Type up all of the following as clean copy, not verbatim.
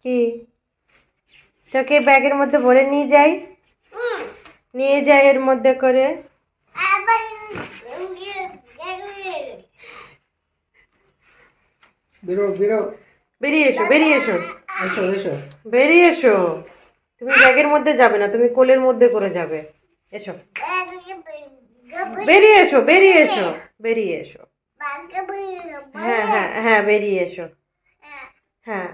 কি তোকে ব্যাগের মধ্যে ভরে নিয়ে যাই এর মধ্যে করে। বেরো বেরো। বেরিয়ে এসো, বেরিয়ে এসো, এসো এসো। বেরিয়ে এসো। তুমি ব্যাগের মধ্যে যাবে না, তুমি কোলের মধ্যে করে যাবে। এসো, বেরিয়ে এসো, বেরিয়ে এসো, বেরিয়ে এসো। হ্যাঁ হ্যাঁ হ্যাঁ, বেরিয়ে এসো। হ্যাঁ,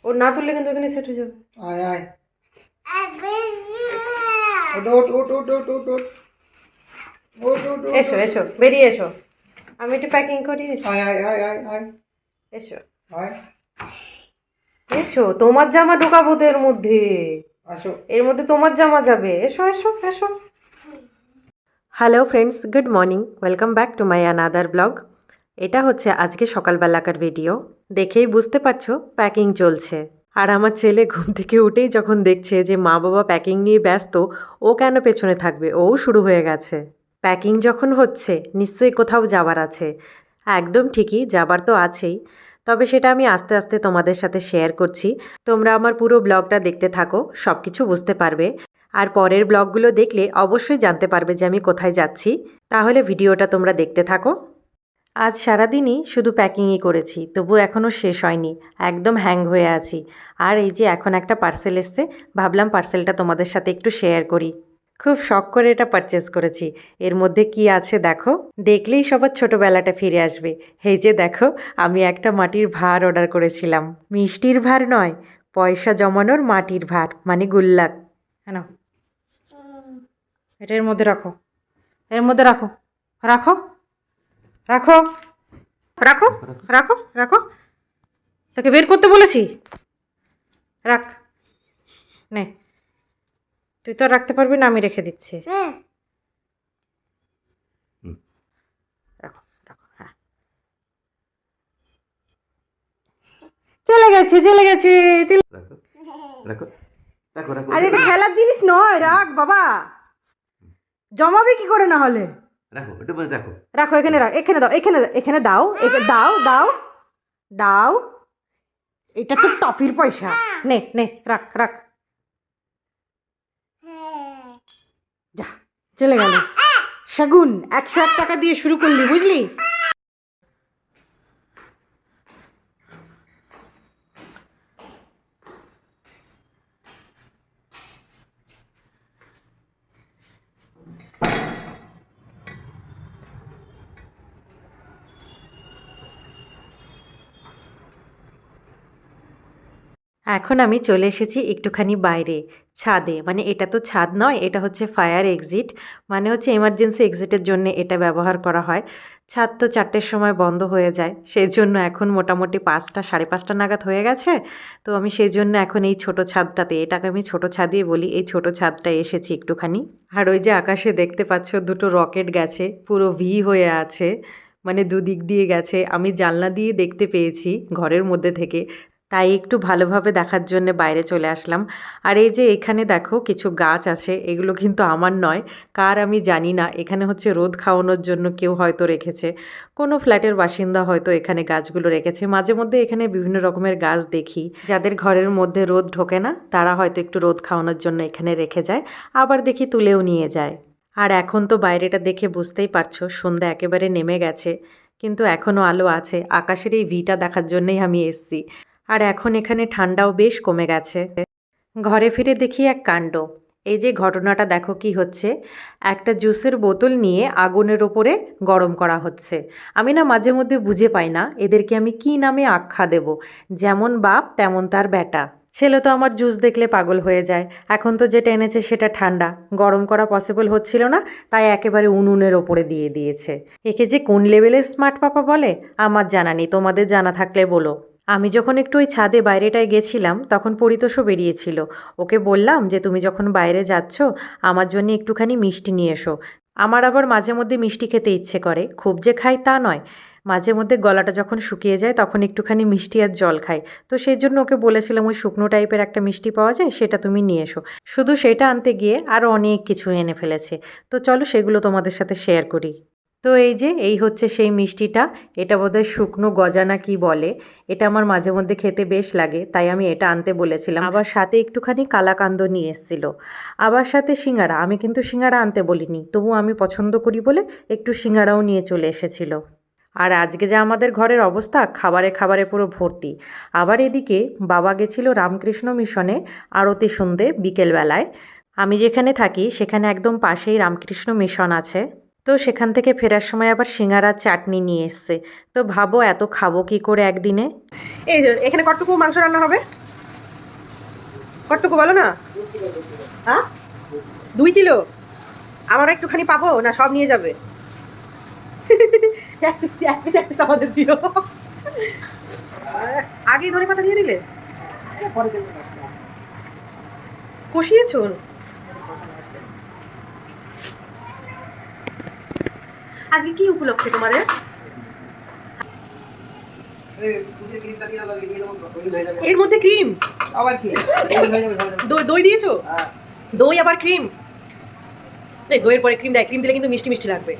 ও না তুললে কিন্তু ওখানে সেট হয়ে যাবে। আয় আয়। ওঠ ওঠ ওঠ ওঠ ওঠ ওঠ ওঠ। ওঠ ওঠ ওঠ। এসো এসো, বেরিয়ে এসো। আমি একটু প্যাকিং করি। এসো আয় আয় আয় আয় আয়। এসো আয়। এসো, তোমার জামা ঢোকাবো তো এর মধ্যে। আসো। এর মধ্যে তোমার জামা যাবে। এসো এসো এসো। Hello friends, good morning, welcome back to my another blog. এটা হচ্ছে আজকে সকালবেলাকার ভিডিও। দেখেই বুঝতে পারছো প্যাকিং চলছে। আর আমার ছেলে ঘুম থেকে উঠেই যখন দেখছে যে মা বাবা প্যাকিং নিয়ে ব্যস্ত, ও কেন পেছনে থাকবে, ও শুরু হয়ে গেছে। প্যাকিং যখন হচ্ছে নিশ্চয়ই কোথাও যাবার আছে। একদম ঠিকই, যাবার তো আছেই, তবে সেটা আমি আস্তে আস্তে তোমাদের সাথে শেয়ার করছি। তোমরা আমার পুরো ব্লগটা দেখতে থাকো, সব কিছু বুঝতে পারবে। আর পরের ব্লগগুলো দেখলে অবশ্যই জানতে পারবে যে আমি কোথায় যাচ্ছি। তাহলে ভিডিওটা তোমরা দেখতে থাকো। আজ সারাদিনই শুধু প্যাকিংই করেছি, তবু এখনও শেষ হয়নি, একদম হ্যাং হয়ে আছি। আর এই যে এখন একটা পার্সেল এসছে, ভাবলাম পার্সেলটা তোমাদের সাথে একটু শেয়ার করি। খুব শখ করে এটা পারচেস করেছি। এর মধ্যে কি আছে দেখো, দেখলেই সবার ছোটোবেলাটা ফিরে আসবে। এই যে দেখো, আমি একটা মাটির ভাঁড় অর্ডার করেছিলাম। মিষ্টির ভাঁড় নয়, পয়সা জমানোর মাটির ভাঁড়, মানে গুল্লাক। হ্যাঁ, এটা এর মধ্যে রাখো, এর মধ্যে রাখো, রাখো রাখো রাখো রাখো রাখো। তোকে বের করতে বলেছি, রাখ। নে, তুই তো রাখতে পারবি না, আমি রেখে দিচ্ছি। রাখো রাখো, হ্যাঁ। চলে গেছে চলে গেছে রাখো রাখো রাখো রাখো। আরে এটা খেলার জিনিস নয়, রাখ বাবা। জমাবে কি করে না হলে? রাখো একটু বলে রাখো। রাখো, এখানে রাখ, এখানে দাও, এখানে দাও, দাও দাও দাও। এটা তো টফির পয়সা। নে নে, রাখ রাখ। যা, চলে গেল। শাগুন, 101 টাকা দিয়ে শুরু করলি, বুঝলি? এখন আমি চলে এসেছি একটুখানি বাইরে, ছাদে। মানে এটা তো ছাদ নয়, এটা হচ্ছে ফায়ার এক্সিট, মানে হচ্ছে এমার্জেন্সি এক্সিটের জন্য এটা ব্যবহার করা হয়। ছাদ তো 4টের সময় বন্ধ হয়ে যায়, সেই জন্য এখন মোটামুটি 5টা, 5:30 নাগাদ হয়ে গেছে। তো আমি সেই জন্য এখন এই ছোট ছাদটাতে, এটাকে আমি ছোট ছাদই বলি, এই ছোট ছাদটায় এসেছি একটুখানি। আর ওই যে আকাশে দেখতে পাচ্ছ দুটো রকেট গেছে, পুরো ভি হয়ে আছে, মানে দুদিক দিয়ে গেছে। আমি জানলা দিয়ে দেখতে পেয়েছি ঘরের মধ্যে থেকে, তাই একটু ভালোভাবে দেখার জন্য বাইরে চলে আসলাম। আর এই যে এখানে দেখো কিছু গাছ আছে, এগুলো কিন্তু আমার নয়, কার আমি জানি না। এখানে হচ্ছে রোদ খাওয়ানোর জন্য কেউ হয়তো রেখেছে, কোনো ফ্ল্যাটের বাসিন্দা হয়তো এখানে গাছগুলো রেখেছে। মাঝে মধ্যে এখানে বিভিন্ন রকমের গাছ দেখি, যাদের ঘরের মধ্যে রোদ ঢোকে না তারা হয়তো একটু রোদ খাওয়ানোর জন্য এখানে রেখে যায়, আবার দেখি তুলেও নিয়ে যায়। আর এখন তো বাইরেটা দেখে বুঝতেই পারছো সন্ধ্যা একেবারে নেমে গেছে, কিন্তু এখনও আলো আছে। আকাশের এই ভিটা দেখার জন্যই আমি এসছি। আর এখন এখানে ঠান্ডাও বেশ কমে গেছে। ঘরে ফিরে দেখি এক কাণ্ড। এই যে ঘটনাটা দেখো কি হচ্ছে, একটা জুসের বোতল নিয়ে আগুনের ওপরে গরম করা হচ্ছে। আমি না মাঝে মধ্যে বুঝে পাই না এদেরকে আমি কি নামে আখ্যা দেব। যেমন বাপ তেমন তার বেটা। ছেলে তো আমার জুস দেখলে পাগল হয়ে যায়। এখন তো যেটা এনেছে সেটা ঠান্ডা, গরম করা পসিবল হচ্ছিল না, তাই একেবারে উনুনের ওপরে দিয়ে দিয়েছে। একে যে কোন লেভেলের স্মার্ট পাপা বলে আমার জানা নেই, তোমাদের জানা থাকলে বলো। আমি যখন একটু ওই ছাদে বাইরেটায় গেছিলাম তখন পরিতোষও বেরিয়েছিল। ওকে বললাম যে তুমি যখন বাইরে যাচ্ছ আমার জন্য একটুখানি মিষ্টি নিয়ে এসো। আমার আবার মাঝে মধ্যে মিষ্টি খেতে ইচ্ছে করে, খুব যে খাই তা নয়, মাঝে মধ্যে গলাটা যখন শুকিয়ে যায় তখন একটুখানি মিষ্টি আর জল খাই। তো সেই জন্য ওকে বলেছিলাম ওই শুকনো টাইপের একটা মিষ্টি পাওয়া যায়, সেটা তুমি নিয়ে এসো। শুধু সেটা আনতে গিয়ে আরও অনেক কিছু এনে ফেলেছে। তো চলো সেগুলো তোমাদের সাথে শেয়ার করি। তো এই যে এই হচ্ছে সেই মিষ্টিটা, এটা বোধহয় শুকনো গজা না কি বলে। এটা আমার মাঝে মধ্যে খেতে বেশ লাগে, তাই আমি এটা আনতে বলেছিলাম। আবার সাথে একটুখানি কালাকান্দ নিয়ে এসেছিল, আবার সাথে সিঙ্গারা। আমি কিন্তু সিঙ্গারা আনতে বলিনি, তবু আমি পছন্দ করি বলে একটু সিঙ্গারাও নিয়ে চলে এসেছিল। আর আজকে যা আমাদের ঘরের অবস্থা, খাবারে খাবারে পুরো ভর্তি। আবার এদিকে বাবা গেছিল রামকৃষ্ণ মিশনে আরতি শুনতে বিকেলবেলায়। আমি যেখানে থাকি সেখানে একদম পাশেই রামকৃষ্ণ মিশন আছে। তো সেখান থেকে ফেরার সময় আবার সিঙ্গারার চাটনি নিয়ে এসছে। তো ভাবো এত খাবো কি করে একদিনে। এই যে এখানে কতটুকু মাংস রান্না হবে? কতটুকু বলো না। হ্যাঁ, 2 কিলো। আমার একটুখানি পাবো না, সব নিয়ে যাবে? এক পিস আমাদের দিও। আগেই ধনে পাতা দিয়ে দিলে, কষিয়েছো? আজকে কি উপলক্ষে তোমাদের? এর মধ্যে ক্রিম আবার কি দই দিয়েছো? দই আবার ক্রিম? দইয়ের পরে ক্রিম দেয়, ক্রিম দিলে কিন্তু মিষ্টি মিষ্টি লাগবে।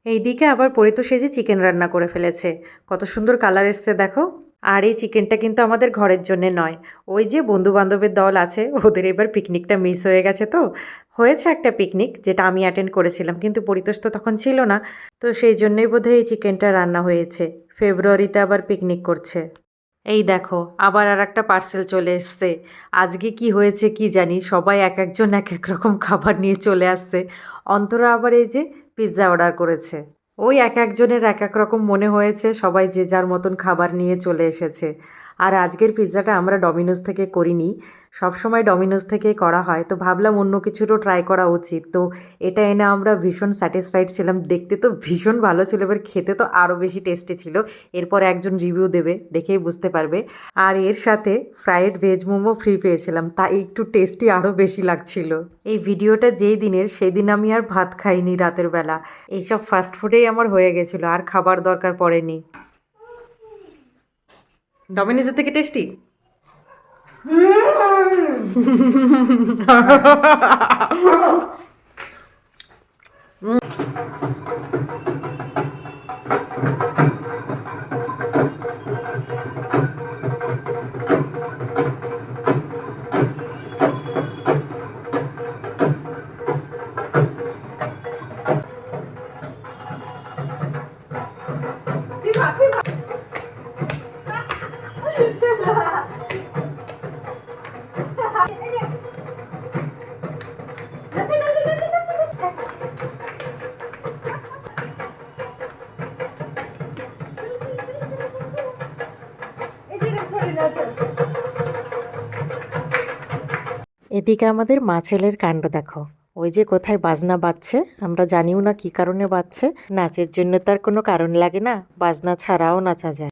এইদিকে আবার পরিতো সেজে চিকেন রান্না করে ফেলেছে। কত সুন্দর কালার এসছে দেখো। আর এই চিকেনটা কিন্তু আমাদের ঘরের জন্যে নয়, ওই যে বন্ধু বান্ধবের দল আছে ওদের এবার পিকনিকটা মিস হয়ে গেছে। তো হয়েছে একটা পিকনিক যেটা আমি অ্যাটেন্ড করেছিলাম, কিন্তু পরিতোষ তো তখন ছিল না। তো সেই জন্যই বোধহয় এই চিকেনটা রান্না হয়েছে। ফেব্রুয়ারিতে আবার পিকনিক করছে। এই দেখো আবার আর একটা পার্সেল চলে এসছে। আজকে কি হয়েছে কি জানি, সবাই এক একজন এক এক রকম খাবার নিয়ে চলে আসছে। অন্তরা আবার এই যে পিৎজা অর্ডার করেছে। ওই এক একজনের এক এক রকম মনে হয়েছে, সবাই যে যার মতন খাবার নিয়ে চলে এসেছে। আর আজকের পিৎজাটা আমরা ডমিনোজ থেকে করিনি, সবসময় ডমিনোজ থেকেই করা হয়। তো ভাবলাম অন্য কিছুরও ট্রাই করা উচিত। তো এটা এনে আমরা ভীষণ স্যাটিসফাইড ছিলাম। দেখতে তো ভীষণ ভালো ছিল, এবার খেতে তো আরও বেশি টেস্টি ছিল। এরপর একজন রিভিউ দেবে, দেখেই বুঝতে পারবে। আর এর সাথে ফ্রাইড ভেজ মোমো ফ্রি পেয়েছিলাম, তাই একটু টেস্টি আরও বেশি লাগছিল। এই ভিডিওটা যেই দিনের, সেদিন আমি আর ভাত খাইনি রাতের বেলা। এইসব ফাস্ট ফুডেই আমার হয়ে গেছিলো, আর খাবার দরকার পড়েনি। ডমিনোজের থেকে টেস্টি। এদিকে আমাদের মা ছেলের কাণ্ড দেখো। ওই যে কোথায় বাজনা বাজছে, আমরা জানিও না কি কারণে বাজছে। নাচের জন্য তার কোনো কারণ লাগে না, বাজনা ছাড়াও নাচা যায়।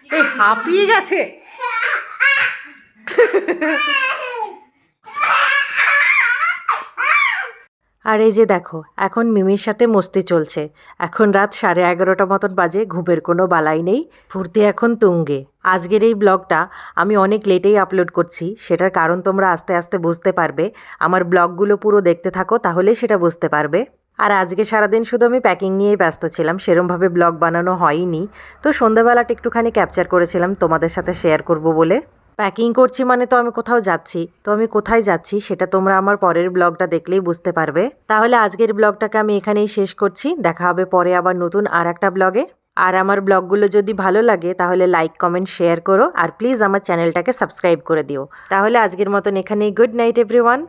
এই হাঁপিয়ে গেছে। আর এই যে দেখো এখন মিমির সাথে মস্তি চলছে। এখন রাত 11:30 মতন বাজে, ঘুমের কোনো বালাই নেই, ফুর্তি এখন তুঙ্গে। আজকের এই ব্লগটা আমি অনেক লেটেই আপলোড করছি, সেটার কারণ তোমরা আস্তে আস্তে বুঝতে পারবে। আমার ব্লগগুলো পুরো দেখতে থাকো, তাহলে সেটা বুঝতে পারবে। আর আজকে সারাদিন শুধু আমি প্যাকিং নিয়েই ব্যস্ত ছিলাম, সেরমভাবে ব্লগ বানানো হয়নি। তো সন্ধ্যাবেলাটা একটুখানি ক্যাপচার করেছিলাম তোমাদের সাথে শেয়ার করব বলে। প্যাকিং করছি মানে তো আমি কোথাও যাচ্ছি, তো আমি কোথায় যাচ্ছি সেটা তোমরা আমার পরের ব্লগটা দেখলেই বুঝতে পারবে। তাহলে আজকের ব্লগটাকে আমি এখানেই শেষ করছি, দেখা হবে পরে আবার নতুন আর একটা ব্লগে। আর আমার ব্লগগুলো যদি ভালো লাগে তাহলে লাইক কমেন্ট শেয়ার করো, আর প্লিজ আমার চ্যানেলটাকে সাবস্ক্রাইব করে দিও। তাহলে আজকের মতন এখানেই, গুড নাইট এভরিওয়ান।